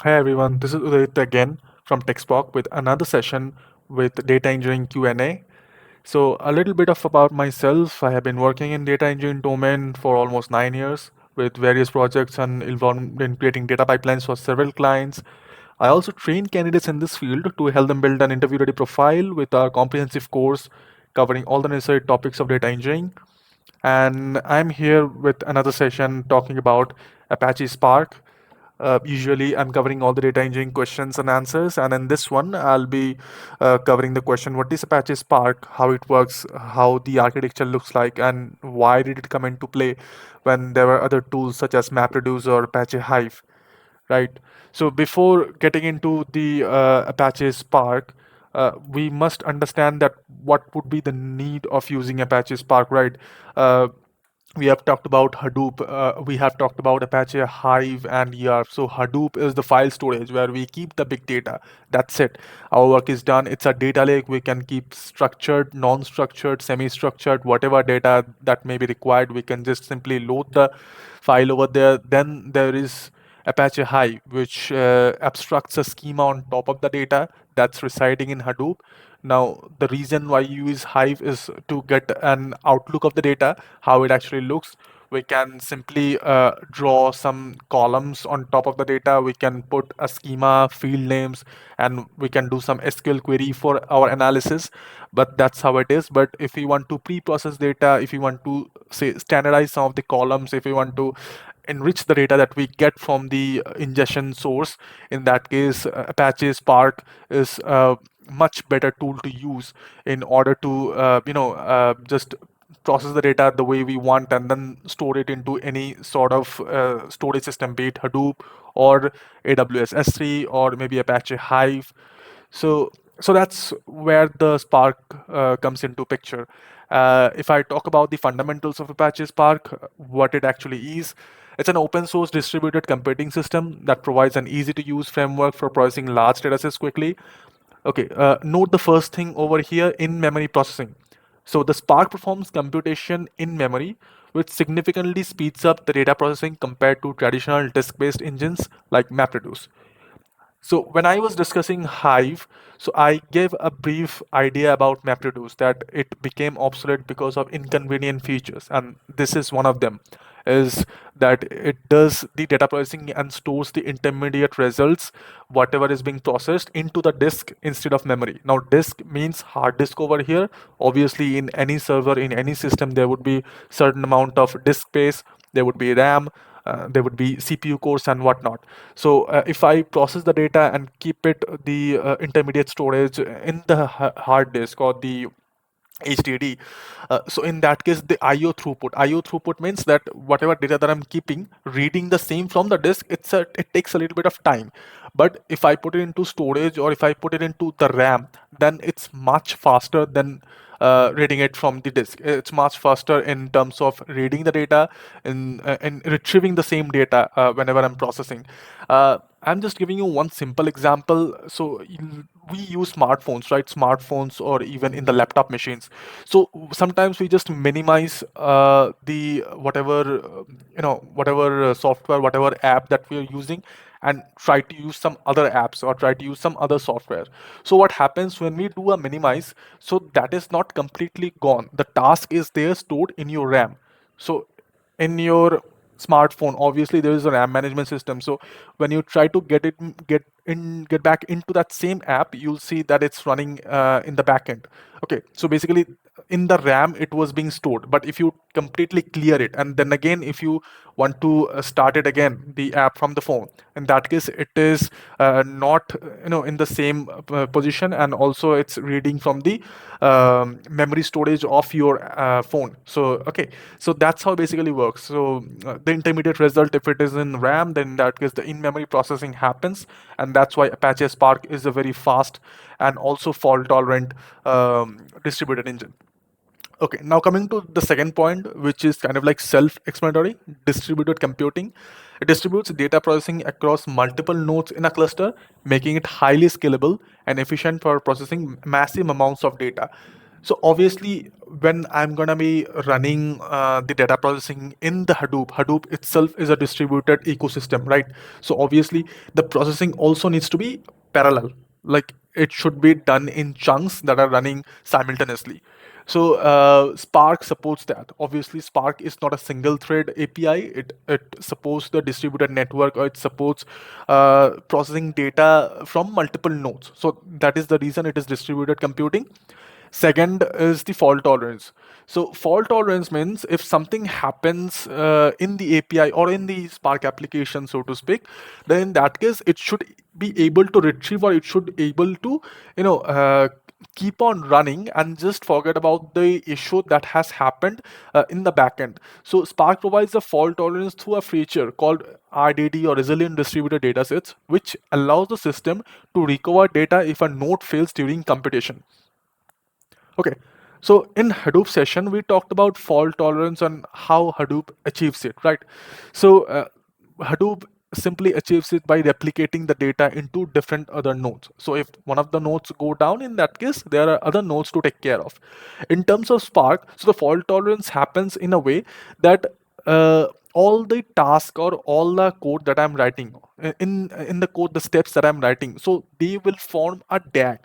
Hi everyone, this is Udit again from TechSpark with another session with data engineering Q&A. So a little bit of about myself. I have been working in data engineering domain for almost 9 years with various projects and involved in creating data pipelines for several clients. I also train candidates in this field to help them build an interview-ready profile with our comprehensive course covering all the necessary topics of data engineering. And I'm here with another session talking about Apache Spark. Usually, I'm covering all the data engineering questions and answers, and in this one, I'll be covering the question: what is Apache Spark? How it works? How the architecture looks like? And why did it come into play when there were other tools such as MapReduce or Apache Hive? Right. So before getting into the Apache Spark, we must understand that what would be the need of using Apache Spark, right? Uh, we have talked about Hadoop, we have talked about Apache Hive and ER. So Hadoop is the file storage where we keep the big data. That's it. Our work is done. It's a data lake. We can keep structured, non-structured, semi-structured, whatever data that may be required. We can just simply load the file over there. Then there is Apache Hive, which abstracts a schema on top of the data that's residing in Hadoop. Now, the reason why you use Hive is to get an outlook of the data, how it actually looks. We can simply draw some columns on top of the data. We can put a schema, field names, and we can do some SQL query for our analysis. But that's how it is. But if we want to pre-process data, if we want to say standardize some of the columns, if we want to enrich the data that we get from the ingestion source, in that case, Apache Spark is a much better tool to use in order to just process the data the way we want and then store it into any sort of storage system, be it Hadoop or AWS S3 or maybe Apache Hive. So that's where the Spark comes into picture. If I talk about the fundamentals of Apache Spark, what it actually is, it's an open source distributed computing system that provides an easy to use framework for processing large datasets quickly. Okay, note the first thing over here: in memory processing. So the Spark performs computation in memory, which significantly speeds up the data processing compared to traditional disk-based engines like MapReduce. So when I was discussing Hive, so I gave a brief idea about MapReduce that it became obsolete because of inconvenient features, and this is one of them, is that it does the data processing and stores the intermediate results, whatever is being processed, into the disk instead of memory. Now, disk means hard disk over here. Obviously, in any server, in any system, there would be certain amount of disk space. There would be RAM, there would be CPU cores and whatnot. So if I process the data and keep it the intermediate storage in the hard disk or the HDD. So in that case, the IO throughput means that whatever data that I'm keeping, reading the same from the disk, it takes a little bit of time. But if I put it into storage or if I put it into the RAM, then it's much faster than reading it from the disk. It's much faster in terms of reading the data and retrieving the same data whenever I'm processing. I'm just giving you one simple example. So we use smartphones, right? Smartphones or even in the laptop machines. So sometimes we just minimize the whatever whatever software, whatever app that we are using, and try to use some other apps or try to use some other software. So what happens when we do a minimize? So that is not completely gone. The task is there stored in your RAM. So in your smartphone, obviously there is a RAM management system. So when you try to get back into that same app, you'll see that it's running in the backend. Okay, so basically in the RAM it was being stored, but if you completely clear it and then again if you want to start it again, the app from the phone, in that case it is not in the same position, and also it's reading from the memory storage of your phone. So okay, so that's how it basically works. So the intermediate result, if it is in RAM, then in that case the in-memory processing happens, and that's why Apache Spark is a very fast and also fault-tolerant distributed engine. Okay, now coming to the second point, which is kind of like self-explanatory: distributed computing. It distributes data processing across multiple nodes in a cluster, making it highly scalable and efficient for processing massive amounts of data. So obviously, when I'm gonna be running the data processing in the Hadoop itself is a distributed ecosystem, right? So obviously, the processing also needs to be parallel. Like it should be done in chunks that are running simultaneously. So Spark supports that. Obviously, Spark is not a single thread API. It supports the distributed network, or it supports processing data from multiple nodes. So that is the reason it is distributed computing. Second is the fault tolerance. So fault tolerance means if something happens in the API or in the Spark application, so to speak, then in that case it should be able to retrieve, or it should able to, keep on running and just forget about the issue that has happened in the backend. So Spark provides a fault tolerance through a feature called RDD, or resilient distributed datasets, which allows the system to recover data if a node fails during computation. Okay, so in Hadoop session, we talked about fault tolerance and how Hadoop achieves it, right? So Hadoop simply achieves it by replicating the data into different other nodes. So if one of the nodes go down, in that case, there are other nodes to take care of. In terms of Spark, so the fault tolerance happens in a way that all the task or all the code that I'm writing in the code, the steps that I'm writing, so they will form a DAG.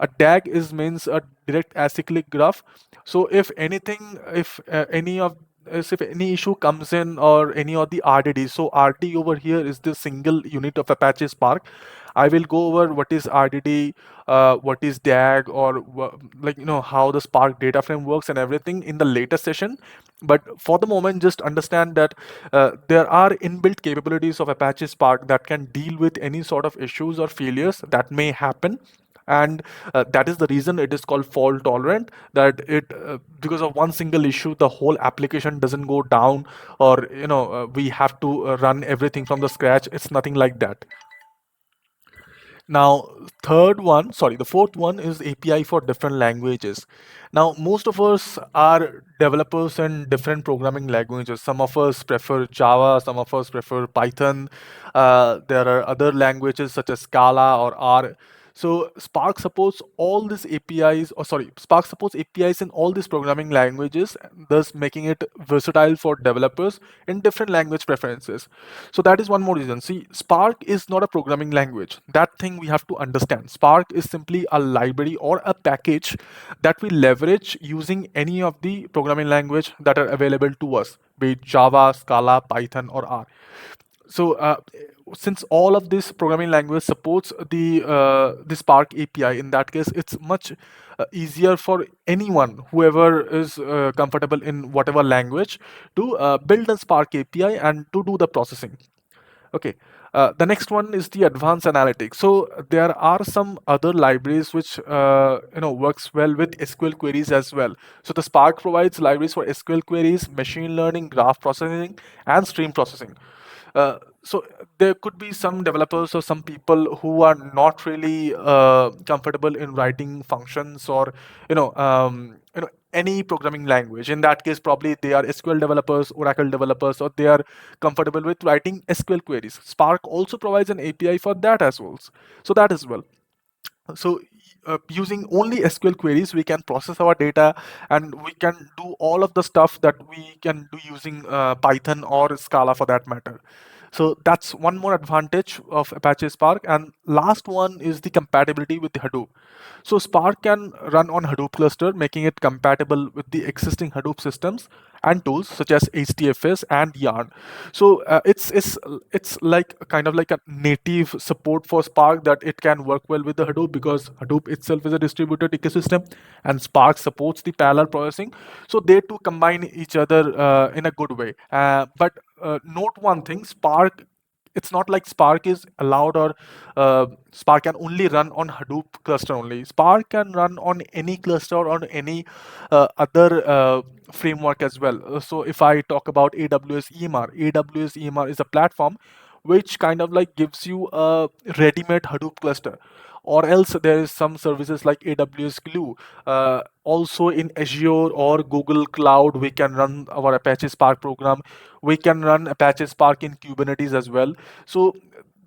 A DAG is means a direct acyclic graph. So if anything, if any of if any issue comes in, or any of the RDD, so RD over here is the single unit of Apache Spark. I will go over what is RDD, what is DAG, or how the Spark data frame works and everything in the later session. But for the moment, just understand that there are inbuilt capabilities of Apache Spark that can deal with any sort of issues or failures that may happen. And that is the reason it is called fault tolerant, that it because of one single issue the whole application doesn't go down, or we have to run everything from the scratch. It's nothing like that. Now, the fourth one is API for different languages. Now, most of us are developers in different programming languages. Some of us prefer Java, some of us prefer Python. There are other languages such as Scala or R. So Spark supports all these APIs, or sorry, Spark supports APIs in all these programming languages, thus making it versatile for developers in different language preferences. So that is one more reason. See, Spark is not a programming language. That thing we have to understand. Spark is simply a library or a package that we leverage using any of the programming language that are available to us, be it Java, Scala, Python, or R. So since all of this programming language supports the Spark API, in that case it's much easier for anyone, whoever is comfortable in whatever language, to build a Spark API and to do the processing. Okay. The next one is the advanced analytics. So there are some other libraries which works well with SQL queries as well. So the Spark provides libraries for SQL queries, machine learning, graph processing, and stream processing. So there could be some developers or some people who are not really comfortable in writing functions, or any programming language. In that case, probably they are SQL developers, Oracle developers, or they are comfortable with writing SQL queries. Spark also provides an API for that as well. So that as well. So using only SQL queries, we can process our data, and we can do all of the stuff that we can do using Python or Scala for that matter. So that's one more advantage of Apache Spark. And last one is the compatibility with the Hadoop. So Spark can run on Hadoop cluster, making it compatible with the existing Hadoop systems and tools such as HDFS and Yarn. So it's like kind of like a native support for Spark, that it can work well with the Hadoop, because Hadoop itself is a distributed ecosystem, and Spark supports the parallel processing. So they two combine each other in a good way. But note one thing: Spark, it's not like Spark is allowed, or Spark can only run on Hadoop cluster only. Spark can run on any cluster or on any other framework as well. So if I talk about AWS EMR, AWS EMR is a platform which kind of like gives you a ready-made Hadoop cluster. Or else there is some services like AWS Glue. Also in Azure or Google Cloud, we can run our Apache Spark program. We can run Apache Spark in Kubernetes as well. So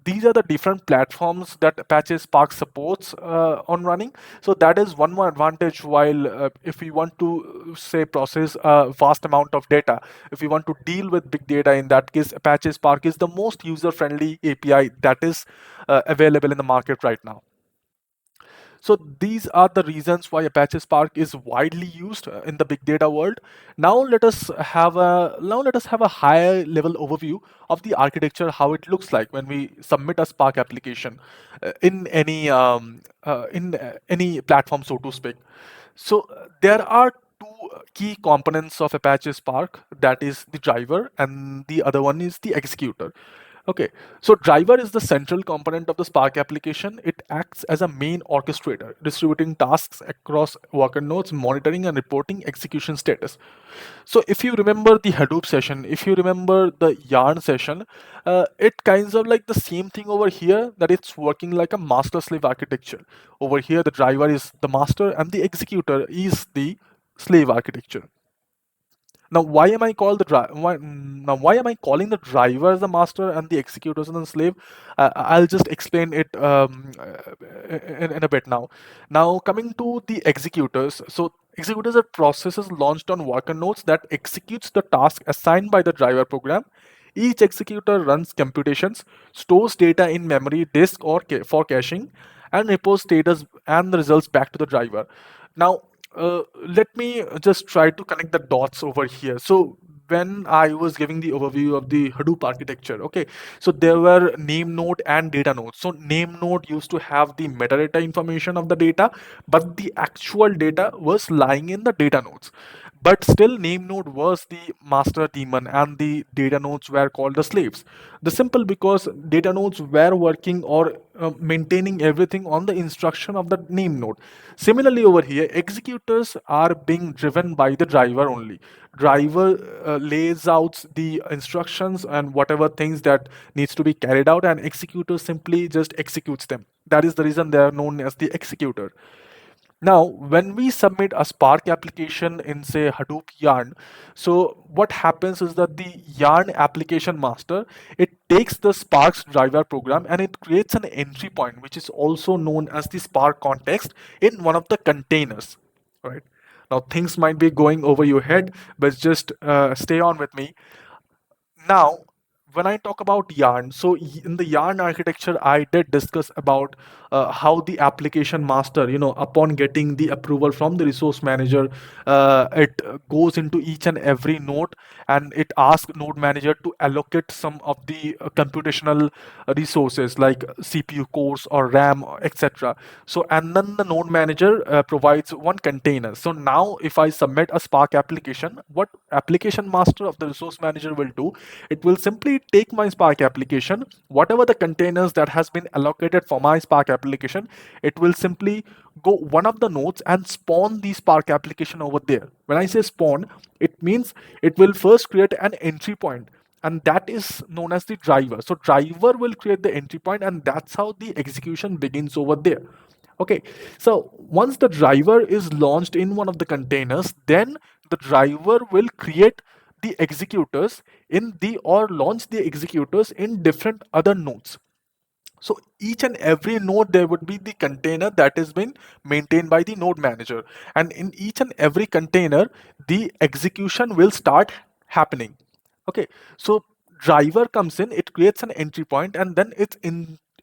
these are the different platforms that Apache Spark supports on running. So that is one more advantage. While if we want to say process a vast amount of data, if we want to deal with big data, in that case, Apache Spark is the most user-friendly API that is available in the market right now. So these are the reasons why Apache Spark is widely used in the big data world. Now let us have a higher level overview of the architecture, how it looks like when we submit a Spark application in any platform, so to speak. So there are two key components of Apache Spark, that is the driver and the other one is the executor. Okay, so driver is the central component of the Spark application. It acts as a main orchestrator, distributing tasks across worker nodes, monitoring and reporting execution status. So if you remember the Hadoop session, if you remember the Yarn session, it kinds of like the same thing over here, that it's working like a master-slave architecture. Over here, the driver is the master and the executor is the slave architecture. Now, why am I called the why am I calling the driver as the master and the executors as the slave? I'll just explain it in a bit now. Now, coming to the executors. So, executors are processes launched on worker nodes that executes the task assigned by the driver program. Each executor runs computations, stores data in memory, disk, or for caching, and reports status and the results back to the driver. Now, let me just try to connect the dots over here. So when I was giving the overview of the Hadoop architecture, okay, so there were name node and data nodes. So name node used to have the metadata information of the data, but the actual data was lying in the data nodes. But still, name node was the master daemon and the data nodes were called the slaves. The simple because data nodes were working or maintaining everything on the instruction of the name node. Similarly, over here, executors are being driven by the driver only. Driver lays out the instructions and whatever things that needs to be carried out, and executor simply just executes them. That is the reason they are known as the executor. Now, when we submit a Spark application in, say, Hadoop Yarn, so what happens is that the Yarn application master, it takes the Spark's driver program and it creates an entry point, which is also known as the Spark context in one of the containers, right? Now, things might be going over your head, but just stay on with me. Now, when I talk about Yarn, so in the Yarn architecture, I did discuss about how the application master, upon getting the approval from the resource manager, it goes into each and every node and it asks node manager to allocate some of the computational resources like CPU cores or RAM, etc. So, and then the node manager provides one container. So now if I submit a Spark application, what application master of the resource manager will do, it will simply take my Spark application, whatever the containers that has been allocated for my Spark application, it will simply go one of the nodes and spawn the Spark application over there. When I say spawn, it means it will first create an entry point, and that is known as the driver. So driver will create the entry point and that's how the execution begins over there. Okay, so once the driver is launched in one of the containers, then the driver will create the executors in the or launch the executors in different other nodes. So each and every node, there would be the container that is being maintained by the node manager, and in each and every container the execution will start happening. Okay, so driver comes in, it creates an entry point and then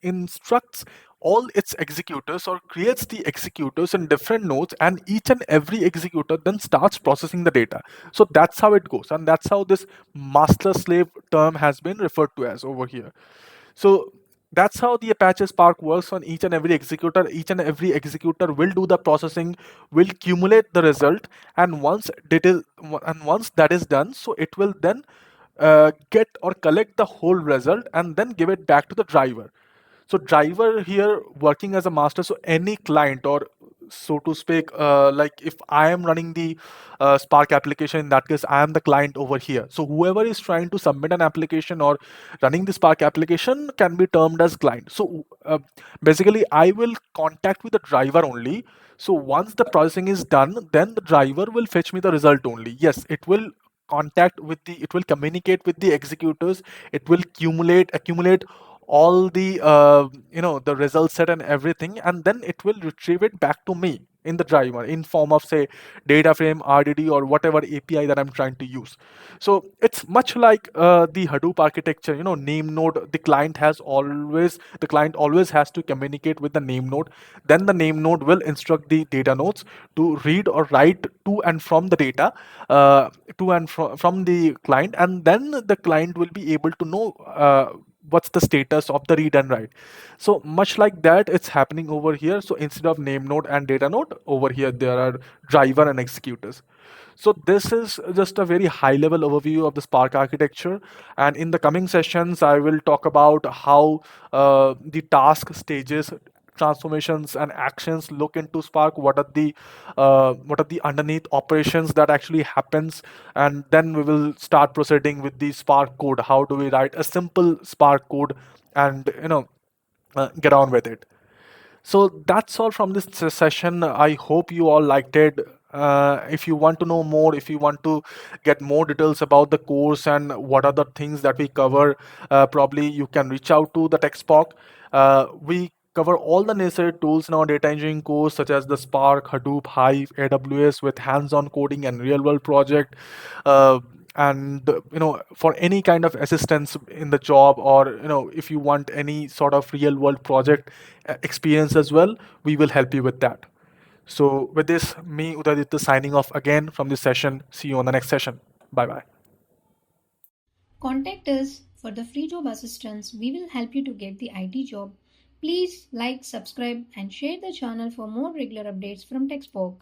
instructs all its executors or creates the executors in different nodes, and each and every executor then starts processing the data. So that's how it goes, and that's how this master slave term has been referred to as over here. So that's how the Apache Spark works on each and every executor. Each and every executor will do the processing, will accumulate the result, and once that is done, so it will then get or collect the whole result and then give it back to the driver. So driver here working as a master. So any client, or so to speak, like if I am running the Spark application, in that case I am the client over here. So whoever is trying to submit an application or running the Spark application can be termed as client. So basically I will contact with the driver only. So once the processing is done, then the driver will fetch me the result only. Yes, it will communicate with the executors, it will accumulate all the the result set and everything, and then it will retrieve it back to me in the driver in form of, say, data frame, RDD, or whatever API that I'm trying to use. So it's much like the Hadoop architecture. Name node, the client always has to communicate with the name node. Then the name node will instruct the data nodes to read or write to and from the data, to and from the client, and then the client will be able to know what's the status of the read and write. So much like that, it's happening over here. So instead of name node and data node, over here there are driver and executors. So this is just a very high level overview of the Spark architecture. And in the coming sessions, I will talk about how the task stages, transformations, and actions look into Spark. What are the underneath operations that actually happens, and then we will start proceeding with the Spark code. How do we write a simple Spark code and get on with it? So that's all from this session. I hope you all liked it. If you want to know more, if you want to get more details about the course and what are the things that we cover, probably you can reach out to the TechSpark. We cover all the necessary tools in our data engineering course, such as the Spark, Hadoop, Hive, AWS, with hands-on coding and real-world project. And for any kind of assistance in the job, or if you want any sort of real-world project experience as well, we will help you with that. So with this, me Udaditya signing off again from this session. See you on the next session. Bye bye. Contact us for the free job assistance. We will help you to get the IT job. Please like, subscribe, and share the channel for more regular updates from TechSpark.